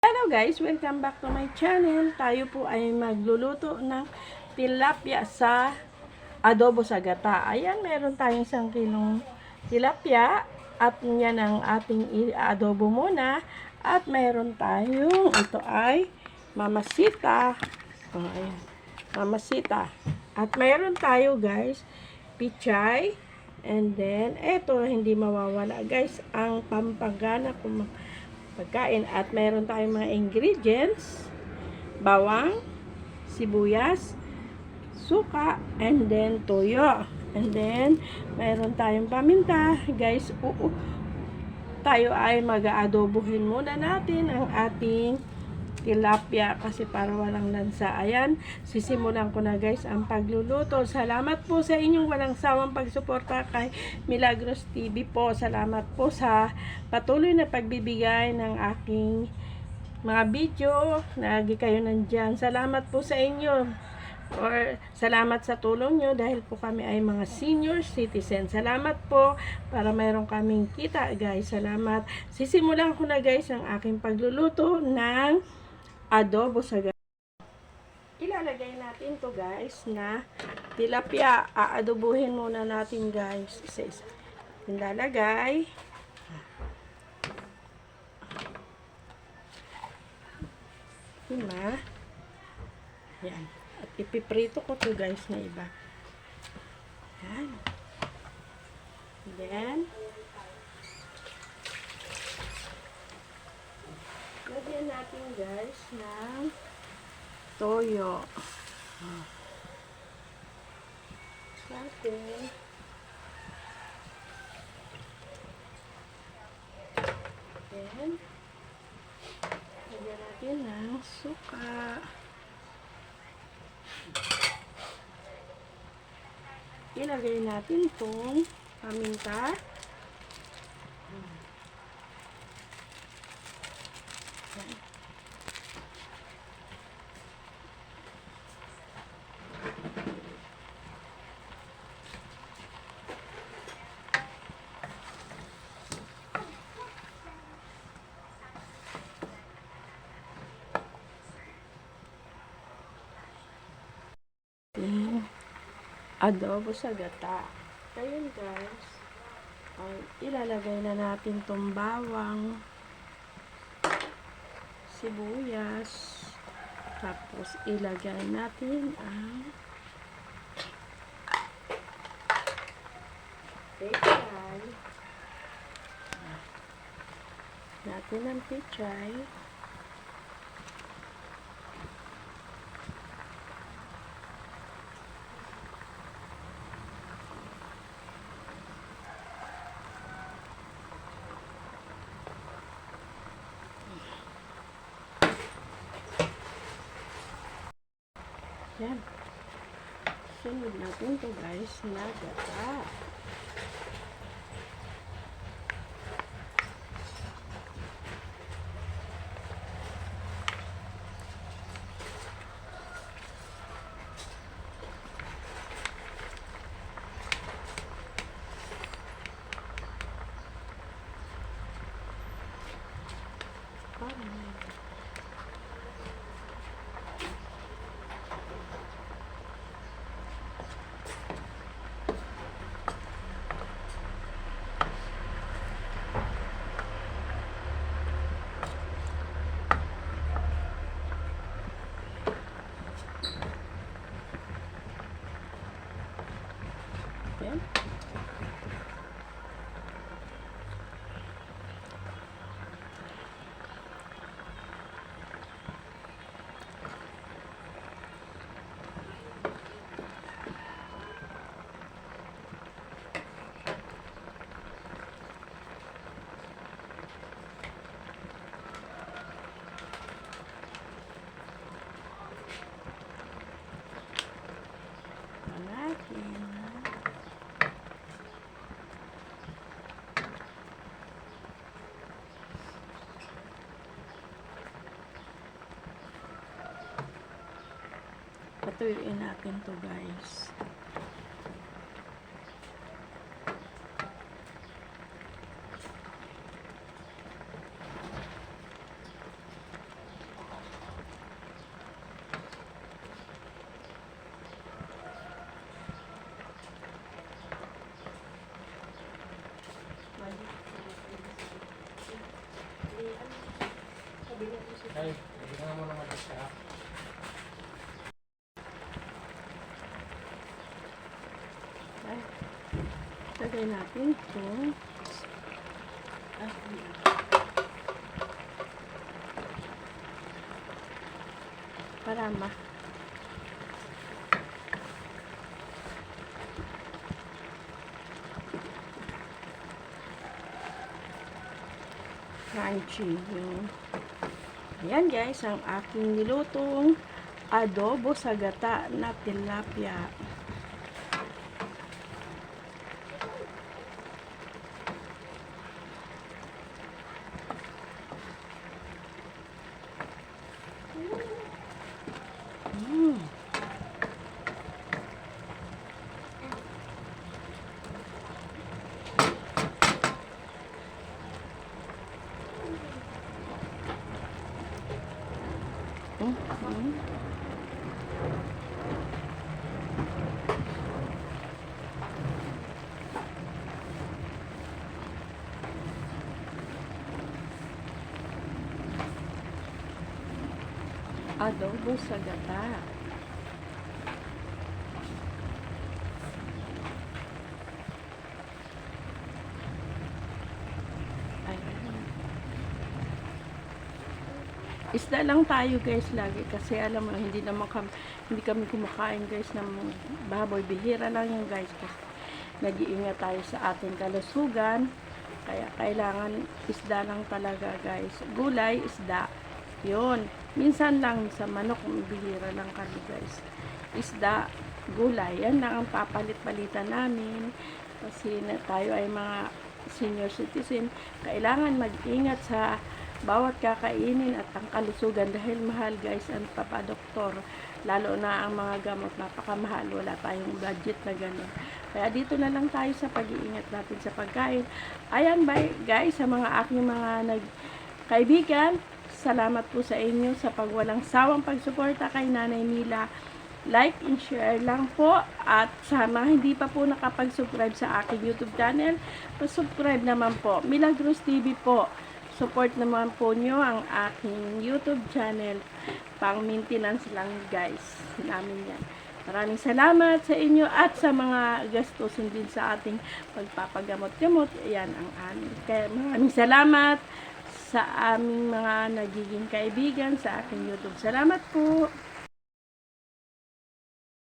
Hello guys, welcome back to my channel. Tayo po ay magluluto ng tilapia sa adobo sa gata. Ayan, meron tayong 1 kilong tilapia at yan ang ating adobo muna. At meron tayong, ito ay mamasita. Oh, ayan, mamasita. At meron tayo guys, pichay. And then, eto hindi mawawala guys, ang pampagana pagkain. At meron tayong mga ingredients: bawang, sibuyas, suka, and then toyo. And then, meron tayong paminta. Guys, tayo ay mag-aadobohin muna natin ang ating tilapia kasi para walang lansa. Ayan, sisimulan ko na guys ang pagluluto. Salamat po sa inyong walang sawang pagsuporta kay Milagros TV po. Salamat po sa patuloy na pagbibigay ng aking mga video. Lagi kayo nandyan. Salamat po sa inyo. Or salamat sa tulong nyo dahil po kami ay mga senior citizen. Salamat po para mayroon kaming kita guys. Salamat. Sisimulan ko na guys ang aking pagluluto ng adobo sa gata. Ilalagay natin to guys na tilapia. Aadobuhin muna natin guys. Isa-isa. Ilalagay. Lima. Yan. At ipiprito ko to guys na iba. Yan. Then, lagyan natin guys ng toyo. Natin. Then, lagyan natin ng suka. Ilagay natin itong paminta. Adobo sa gata. Ayun guys, ilalagay na natin itong bawang, sibuyas, tapos ilagay natin ang pechay. Natin ang pechay. Yan. Sunod natin to guys na gata. Okay. Patuyuin natin to guys. Ay, tingnan mo naman siya. Ay, lagay natin ito. Para crunchy yung ayan guys, ang aking nilutong adobo sa gata na tilapia. Adobo sa gata. Ayan. Isda lang tayo guys lagi kasi alam mo hindi kami kumakain guys ng baboy, bihira lang yung guys kasi nag-iingat tayo sa ating kalusugan kaya kailangan isda lang talaga guys, gulay, isda yun, minsan lang sa manok bihira lang kami guys, isda, gulay, yan lang ang papalit-palitan namin kasi tayo ay mga senior citizen, kailangan mag-ingat sa bawat kakainin at ang kalusugan dahil mahal guys ang papadoktor, lalo na ang mga gamot napakamahal, wala tayong budget na gano'n, kaya dito na lang tayo sa pag-iingat natin sa pagkain. Ayan bye guys sa mga aking mga kaibigan, salamat po sa inyo sa pagwalang sawang pagsuporta kay Nanay Mila. Like and share lang po. At sa mga hindi pa po nakapag-subscribe sa aking YouTube channel, pa-subscribe naman po. Milagros TV po. Support naman po nyo ang aking YouTube channel. Pang maintenance lang guys. Namin yan. Maraming salamat sa inyo at sa mga gastusin din sa ating pagpapagamot-gamot. Ayan ang amin. Kaya maraming salamat sa aming mga nagiging kaibigan sa aking YouTube. Salamat po!